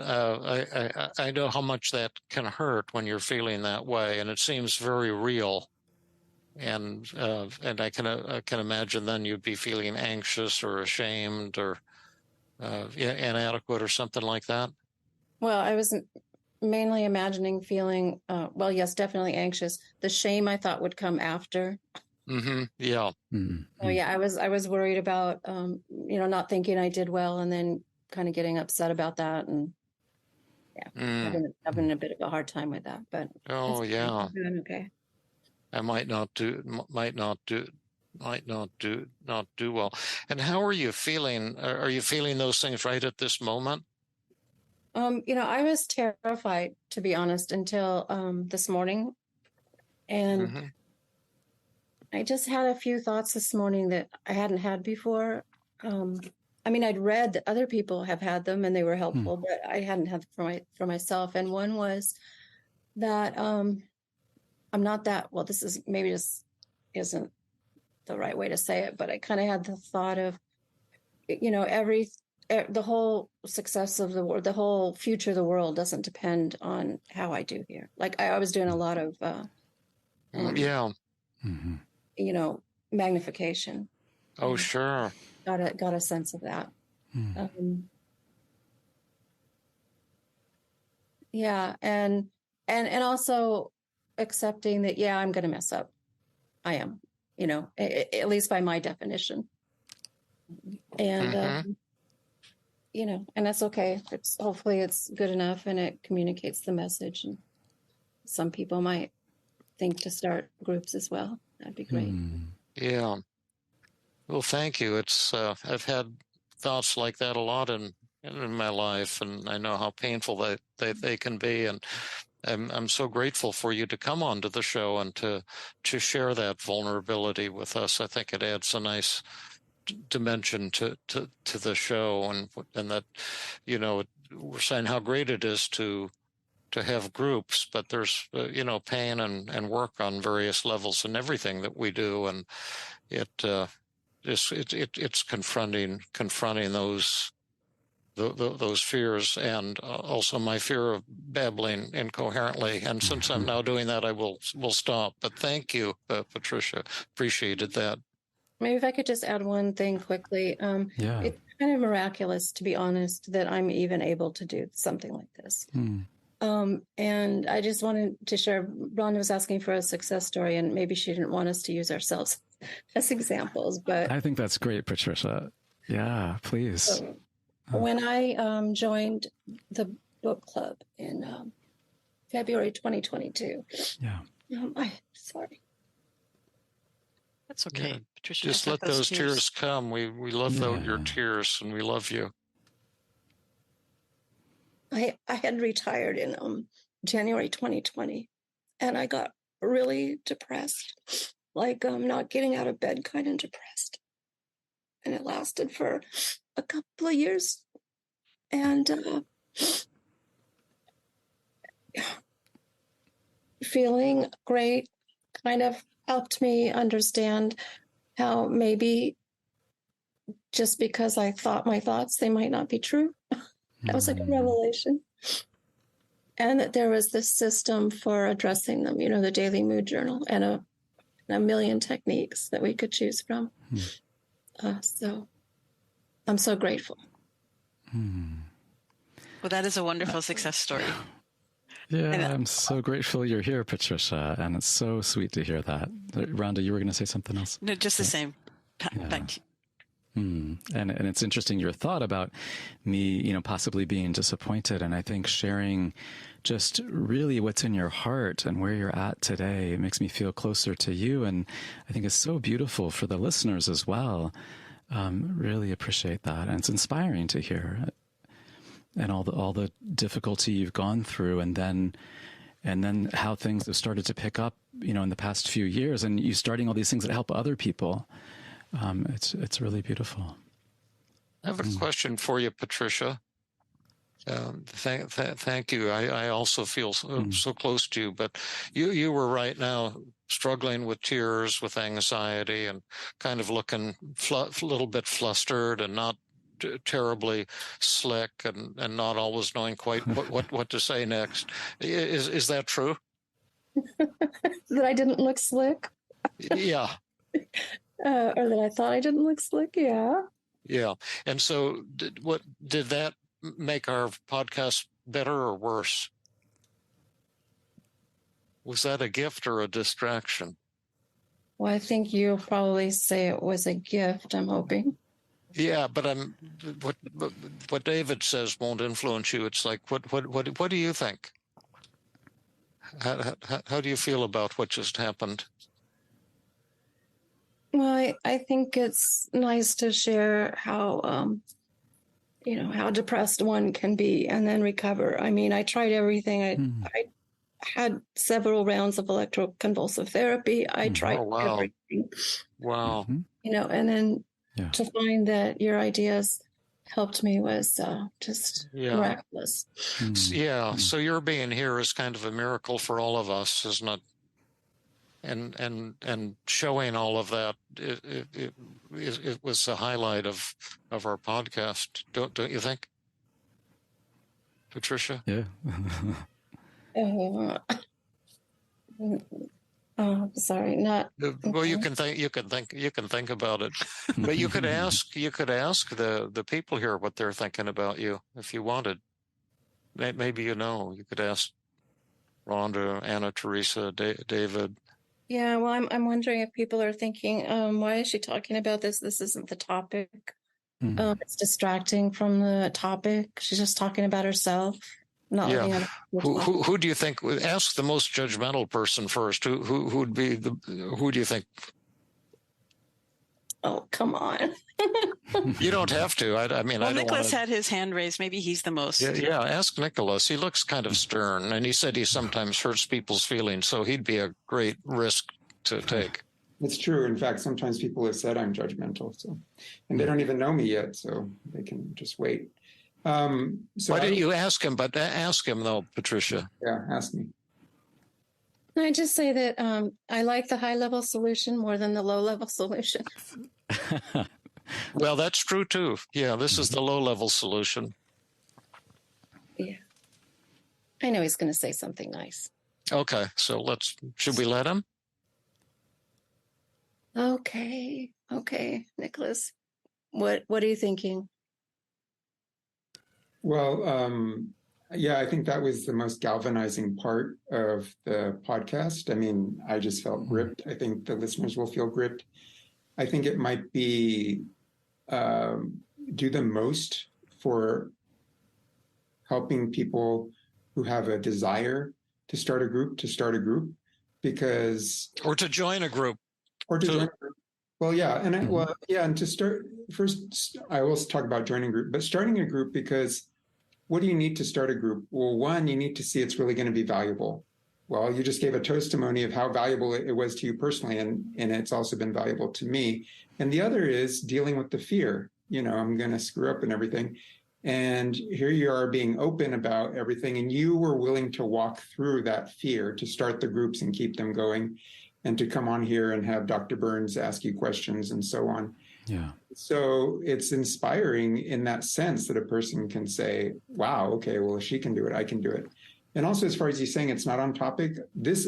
I know how much that can hurt when you're feeling that way, and it seems very real. And I can imagine then you'd be feeling anxious or ashamed or inadequate or something like that. Well, I was mainly imagining feeling, yes, definitely anxious. The shame I thought would come after. Mm-hmm. Yeah. Mm-hmm. Oh yeah, I was worried about, not thinking I did well, and then kind of getting upset about that, and having a bit of a hard time with that. But yeah, I'm doing okay. I might not do well. And how are you feeling? Are you feeling those things right at this moment? I was terrified, to be honest, until this morning, and I just had a few thoughts this morning that I hadn't had before. I'd read that other people have had them and they were helpful, but I hadn't had them for myself. And one was that I'm not that, well, this is maybe just isn't the right way to say it, but I kind of had the thought of, the whole success of the world, the whole future of the world doesn't depend on how I do here. Like I was doing a lot of, magnification. Oh, sure. Got a sense of that. And also accepting that, I'm going to mess up. I am, at least by my definition. And, and that's okay. Hopefully it's good enough and it communicates the message. And some people might think to start groups as well. That'd be great. Yeah. Well, thank you. It's I've had thoughts like that a lot in my life, and I know how painful they can be. And I'm so grateful for you to come onto the show and to share that vulnerability with us. I think it adds a nice dimension to the show, and that we're saying how great it is to have groups, but there's pain and work on various levels in everything that we do, and it's confronting those fears, and also my fear of babbling incoherently. And since I'm now doing that, I will stop. But thank you, Patricia. Appreciated that. Maybe if I could just add one thing quickly. It's kind of miraculous, to be honest, that I'm even able to do something like this. And I just wanted to share, Rhonda was asking for a success story, and maybe she didn't want us to use ourselves as examples, but I think that's great, Patricia. Yeah, please. So, when I joined the book club in February 2022. Sorry. That's okay, Yeah. Patricia. Just let those tears come. We love your tears, and we love you. I had retired in January 2020, and I got really depressed, like not getting out of bed, kind of depressed. And it lasted for a couple of years. And feeling great kind of helped me understand how maybe just because I thought my thoughts, they might not be true. That was like a revelation. And that there was this system for addressing them, the daily mood journal, and a million techniques that we could choose from. So I'm so grateful. Well, that is a wonderful success story. Yeah, I'm so grateful you're here, Patricia, and it's so sweet to hear that. Rhonda, you were going to say something else? No, just the same. Thank you. And it's interesting your thought about me, possibly being disappointed. And I think sharing just really what's in your heart and where you're at today, it makes me feel closer to you. And I think it's so beautiful for the listeners as well. Really appreciate that. And it's inspiring to hear, and all the difficulty you've gone through, and then and then how things have started to pick up, in the past few years, and you starting all these things that help other people. It's really beautiful. I have a question for you, Patricia. Thank you. I also feel so close to you, but you were right now struggling with tears, with anxiety, and kind of looking a little bit flustered and not terribly slick, and not always knowing quite what to say next. Is that true? That I didn't look slick? Yeah. Or that I thought I didn't look slick? Yeah. Yeah. And so did that make our podcast better or worse? Was that a gift or a distraction? Well, I think you'll probably say it was a gift, I'm hoping. Yeah, but what David says won't influence you. It's like, what do you think? How do you feel about what just happened? Well, I think it's nice to share how, how depressed one can be and then recover. I mean, I tried everything. I had several rounds of electroconvulsive therapy. I tried everything. Wow. And then to find that your ideas helped me was just miraculous. Yeah. So your being here is kind of a miracle for all of us, isn't it? And showing all of that, it was a highlight of our podcast, don't you think, Patricia? Yeah. Sorry, not. Well, you can think about it, but you could ask the people here what they're thinking about you if you wanted. Maybe you could ask Rhonda, Anna, Teresa, David. Yeah, well, I'm wondering if people are thinking, why is she talking about this? This isn't the topic. It's distracting from the topic. She's just talking about herself. Not looking at who do you think? Ask the most judgmental person first. Who would be who do you think? Oh, come on. You don't have to. I mean, I don't Nicholas had his hand raised. Maybe he's the most. Yeah, ask Nicholas. He looks kind of stern, and he said he sometimes hurts people's feelings, so he'd be a great risk to take. It's true. In fact, sometimes people have said I'm judgmental, and they don't even know me yet, so they can just wait. Why didn't you ask him? But ask him though, Patricia. Yeah, ask me. I just say that I like the high-level solution more than the low-level solution. Well, that's true too. Yeah, this is the low-level solution. Yeah. I know he's going to say something nice. Okay, so should we let him? Okay, Nicholas. What are you thinking? Well, I think that was the most galvanizing part of the podcast. I mean, I just felt gripped. I think the listeners will feel gripped. I think it might be do the most for helping people who have a desire to start a group, because or to join a group. Join a group. Well, yeah, and to start first, I will talk about joining a group, but starting a group, because what do you need to start a group? Well, one, you need to see it's really going to be valuable. Well, you just gave a testimony of how valuable it was to you personally, and it's also been valuable to me. And the other is dealing with the fear. I'm going to screw up and everything. And here you are being open about everything, and you were willing to walk through that fear to start the groups and keep them going, and to come on here and have Dr. Burns ask you questions and so on. Yeah. So it's inspiring in that sense that a person can say, wow, okay, well, if she can do it, I can do it. And also, as far as you saying it's not on topic,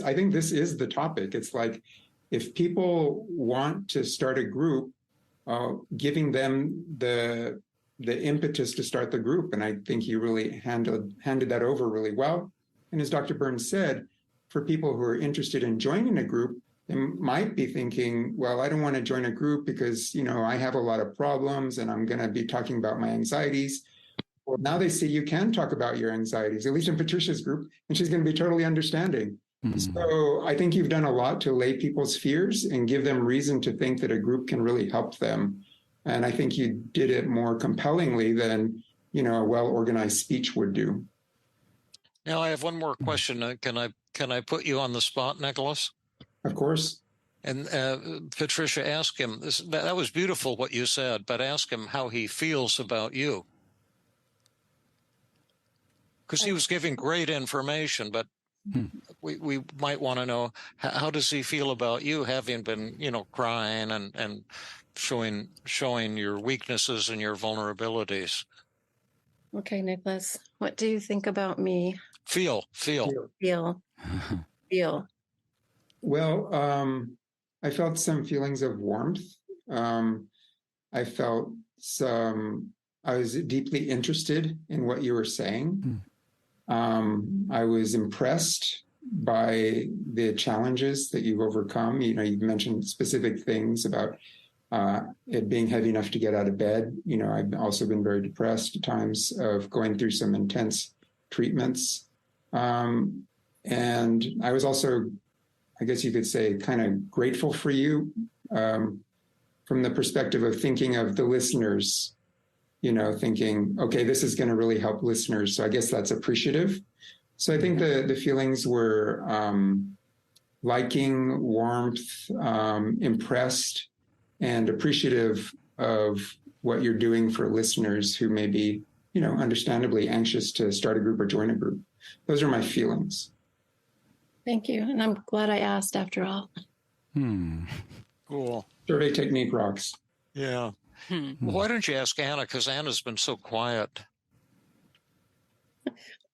I think this is the topic. It's like, if people want to start a group, giving them the impetus to start the group. And I think you really handed that over really well. And as Dr. Burns said, for people who are interested in joining a group, they might be thinking, well, I don't want to join a group because, I have a lot of problems and I'm going to be talking about my anxieties. Well, now they see you can talk about your anxieties, at least in Patricia's group, and she's going to be totally understanding. Mm-hmm. So I think you've done a lot to allay people's fears and give them reason to think that a group can really help them. And I think you did it more compellingly than, a well-organized speech would do. Now I have one more question. Can I put you on the spot, Nicholas? Of course. And Patricia, ask him, that was beautiful what you said, but ask him how he feels about you. Because he was giving great information, but we might want to know, how does he feel about you, having been, crying and showing your weaknesses and your vulnerabilities? Okay, Nicholas, what do you think about me? Feel. Well, I felt some feelings of warmth. I felt I was deeply interested in what you were saying. I was impressed by the challenges that you've overcome. You've mentioned specific things about it being heavy enough to get out of bed. I've also been very depressed at times of going through some intense treatments. And I was also, I guess you could say, kind of grateful for you from the perspective of thinking of the listeners, thinking, okay, this is going to really help listeners. So I guess that's appreciative. So I think the feelings were liking, warmth, impressed, and appreciative of what you're doing for listeners who may be, understandably anxious to start a group or join a group. Those are my feelings. Thank you. And I'm glad I asked after all. Cool. Survey technique rocks. Yeah. Well, why don't you ask Anna? Because Anna's been so quiet.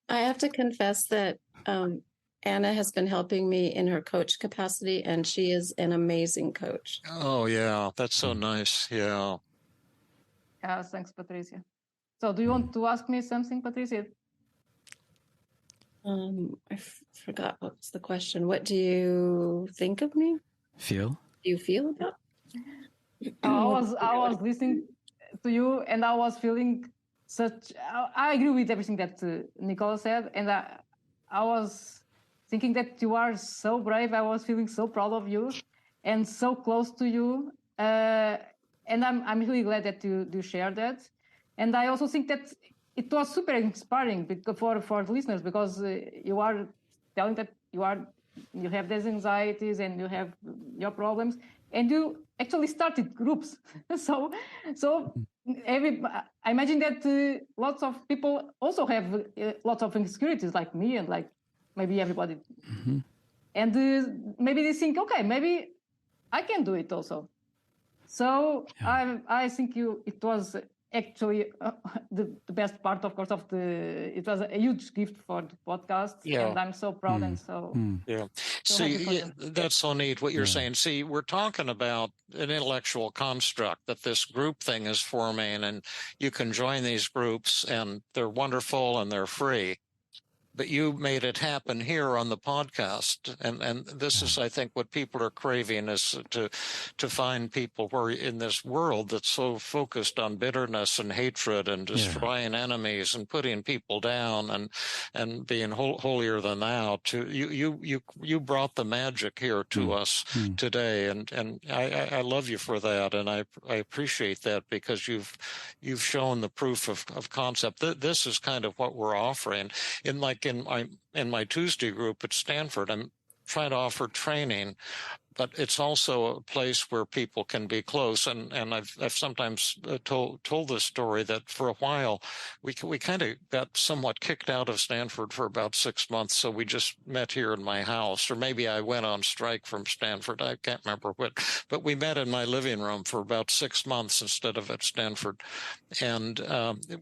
I have to confess that Anna has been helping me in her coach capacity, and she is an amazing coach. Oh, yeah. That's so nice. Yeah. Thanks, Patricia. So do you want to ask me something, Patricia? I forgot what was the question. What do you think of me? Feel? Do you feel about? I was listening to you, and I was feeling I agree with everything that Nicola said, and I was thinking that you are so brave. I was feeling so proud of you, and so close to you. And I'm really glad that you shared that. And I also think that it was super inspiring for listeners, because you are telling that you have these anxieties and you have your problems, and you actually started groups. so I imagine that lots of people also have lots of insecurities, like me and like maybe everybody. And maybe they think, okay, maybe I can do it also. So I think it was actually the best part, of course, it was a huge gift for the podcast. And I'm so proud and so See, that's so neat what you're saying. See, we're talking about an intellectual construct that this group thing is forming, and you can join these groups and they're wonderful and they're free. But you made it happen here on the podcast, and this is, I think, what people are craving, is to find people where in this world that's so focused on bitterness and hatred and destroying enemies and putting people down and being holier than thou. You brought the magic here to us today, and I love you for that, and I appreciate that, because you've shown the proof of concept. This is kind of what we're offering in my Tuesday group at Stanford. I'm trying to offer training, but it's also a place where people can be close. And I've sometimes told this story that for a while we kind of got somewhat kicked out of Stanford for about 6 months. So we just met here in my house, or maybe I went on strike from Stanford. I can't remember what, but we met in my living room for about 6 months instead of at Stanford. And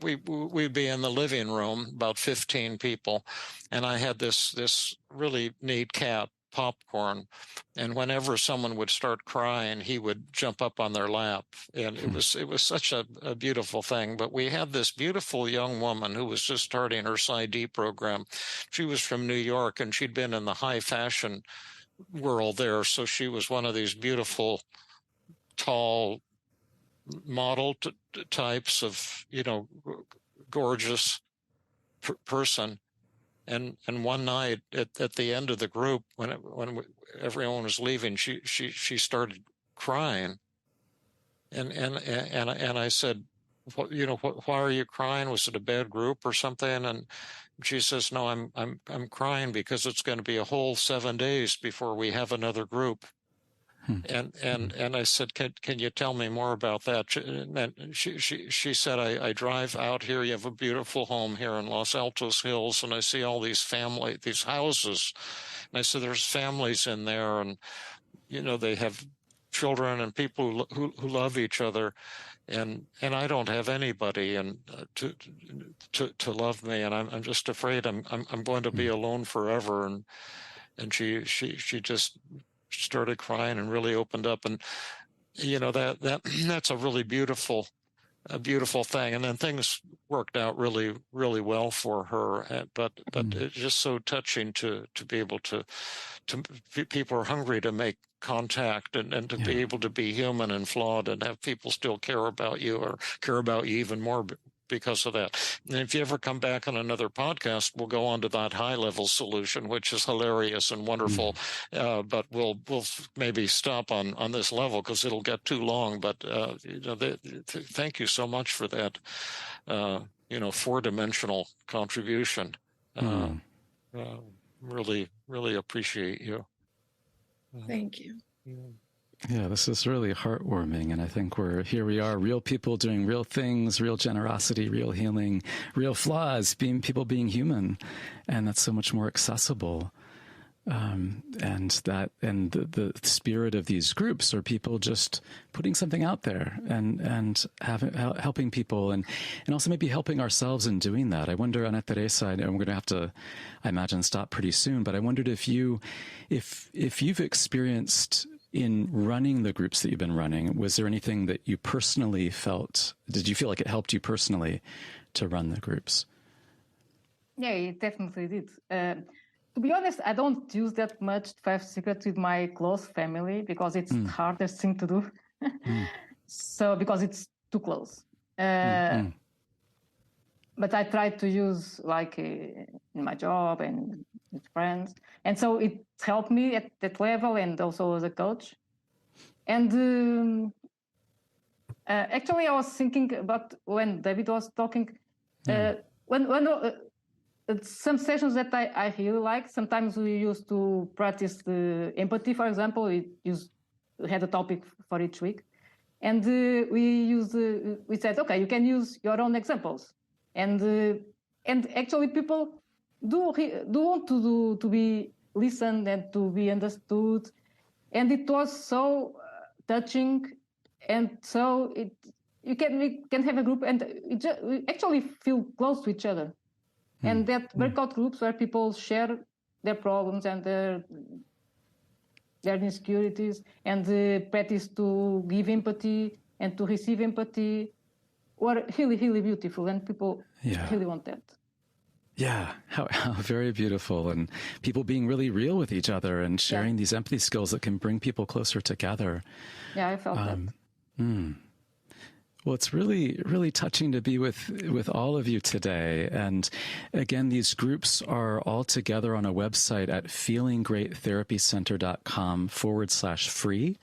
we'd be in the living room, about 15 people. And I had this really neat cat, Popcorn, and whenever someone would start crying, he would jump up on their lap, and it was such a beautiful thing. But we had this beautiful young woman who was just starting her PsyD program. She was from New York, and she'd been in the high fashion world there, so she was one of these beautiful, tall model types of, gorgeous person. And one night at the end of the group, when everyone was leaving, she started crying, and I said, why are you crying? Was it a bad group or something? And she says, no, I'm crying because it's going to be a whole 7 days before we have another group. And I said, can you tell me more about that? And she said, I drive out here. You have a beautiful home here in Los Altos Hills, and I see all these houses. And I said, there's families in there, and they have children and people who love each other, and I don't have anybody and to love me, and I'm just afraid I'm going to be alone forever. And she just started crying and really opened up, and that's a really beautiful thing. And then things worked out really, really well for her. But it's just so touching to be able to people are hungry to make contact and to be able to be human and flawed and have people still care about you or care about you even more because of that. And if you ever come back on another podcast, we'll go on to that high-level solution, which is hilarious and wonderful. But we'll maybe stop on this level because it'll get too long. But thank you so much for that, four-dimensional contribution. Really, really appreciate you. Thank you. Yeah, this is really heartwarming. And I think we are, real people doing real things, real generosity, real healing, real flaws, people being human. And that's so much more accessible. And the spirit of these groups are people just putting something out there and helping people and also maybe helping ourselves in doing that. I wonder, Ana Teresa, and we're going to have to, I imagine, stop pretty soon, but I wondered if you've experienced in running the groups that you've been running, was there anything that you personally felt, did you feel like it helped you personally to run the groups? Yeah, it definitely did. To be honest, I don't use that much 5 Secrets with my close family because it's the hardest thing to do. So, because it's too close. But I try to use in my job and with friends. And so it helped me at that level and also as a coach. And actually, I was thinking about when David was talking, some sessions that I really like, sometimes we used to practice the empathy, for example. We had a topic for each week. And we said, okay, you can use your own examples. And actually people do want to be listened and to be understood. And it was so touching. And so we can have a group and we actually feel close to each other. And that workout groups where people share their problems and their insecurities and practice to give empathy and to receive empathy were really, really beautiful. And people really want that. Yeah, how very beautiful. And people being really real with each other and sharing these empathy skills that can bring people closer together. Yeah, I felt that. Well, it's really, really touching to be with all of you today. And again, these groups are all together on a website at feelinggreattherapycenter.com/free.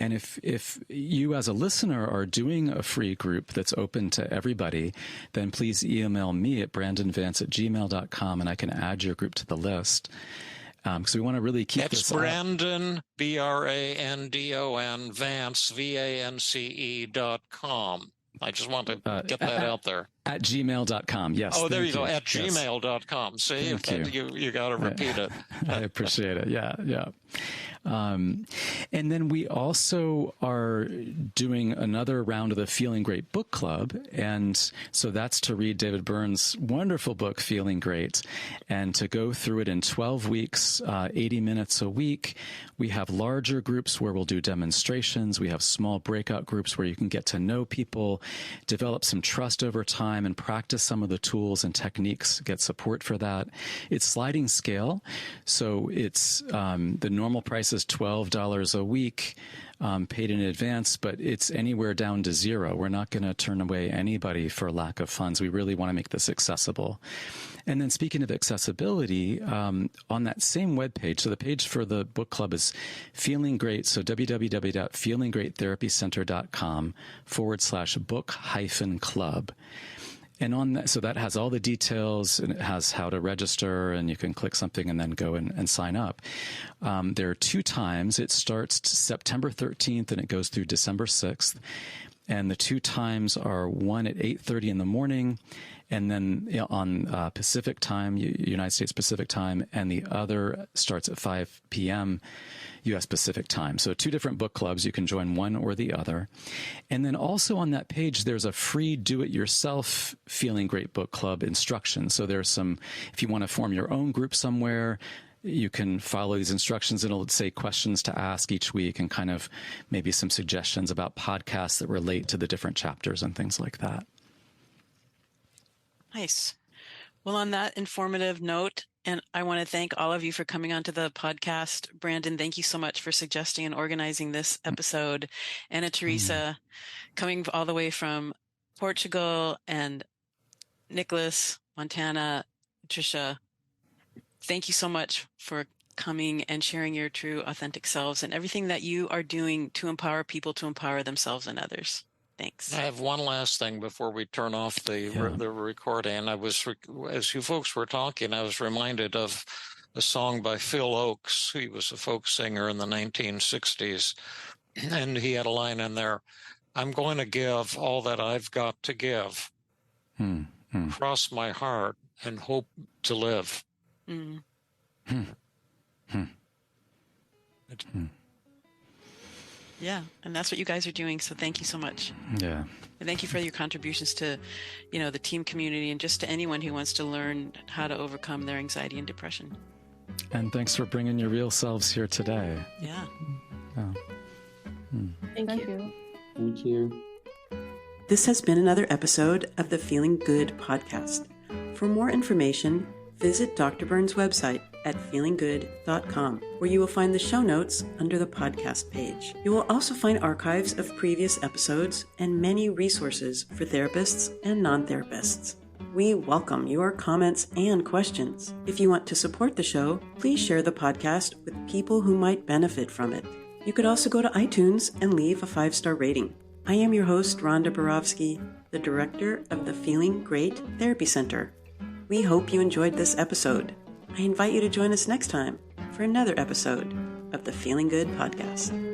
And if you as a listener are doing a free group that's open to everybody, then please email me at brandonvance@gmail.com and I can add your group to the list. Because we want to really keep this up. It's Brandon, BRANDON, Vance, VANCE.com. I just want to get that out there. At gmail.com, yes. Oh, there you go, at gmail.com. See, you got to repeat it. I appreciate it, yeah. And then we also are doing another round of the Feeling Great Book Club. And so that's to read David Burns' wonderful book, Feeling Great, and to go through it in 12 weeks, 80 minutes a week. We have larger groups where we'll do demonstrations. We have small breakout groups where you can get to know people, develop some trust over time, and practice some of the tools and techniques, get support for that. It's sliding scale. So it's the normal price is $12 a week. paid in advance, but it's anywhere down to zero. We're not going to turn away anybody for lack of funds. We really want to make this accessible. And then speaking of accessibility, on that same webpage, so the page for the book club is Feeling Great, so www.feelinggreattherapycenter.com/book-club. And on that, so that has all the details, and it has how to register, and you can click something and then go and sign up. There are 2 times. It starts September 13th and it goes through December 6th. And the 2 times are one at 8:30 in the morning, and then on Pacific time, United States Pacific time, and the other starts at 5 p.m. U.S. Pacific time. So 2 different book clubs. You can join one or the other. And then also on that page, there's a free do-it-yourself Feeling Great book club instruction. So there's some, if you want to form your own group somewhere, you can follow these instructions. It'll say questions to ask each week and kind of maybe some suggestions about podcasts that relate to the different chapters and things like that. Nice. Well, on that informative note, and I want to thank all of you for coming onto the podcast. Brandon, thank you so much for suggesting and organizing this episode. Anna Teresa, coming all the way from Portugal, and Nicholas, Montana, Tricia, thank you so much for coming and sharing your true, authentic selves and everything that you are doing to empower people to empower themselves and others. Thanks. I have one last thing before we turn off the recording. As you folks were talking, I was reminded of a song by Phil Oakes. He was a folk singer in the 1960s, and he had a line in there, "I'm going to give all that I've got to give, cross my heart and hope to live." Yeah, and that's what you guys are doing. So thank you so much. Yeah. And thank you for your contributions to, the team community and just to anyone who wants to learn how to overcome their anxiety and depression. And thanks for bringing your real selves here today. Yeah. Oh. Thank you. Thank you. This has been another episode of the Feeling Good podcast. For more information, visit Dr. Burns' website at feelinggood.com, where you will find the show notes under the podcast page. You will also find archives of previous episodes and many resources for therapists and non-therapists. We welcome your comments and questions. If you want to support the show, please share the podcast with people who might benefit from it. You could also go to iTunes and leave a 5-star rating. I am your host, Rhonda Borowski, the director of the Feeling Great Therapy Center. We hope you enjoyed this episode. I invite you to join us next time for another episode of the Feeling Good podcast.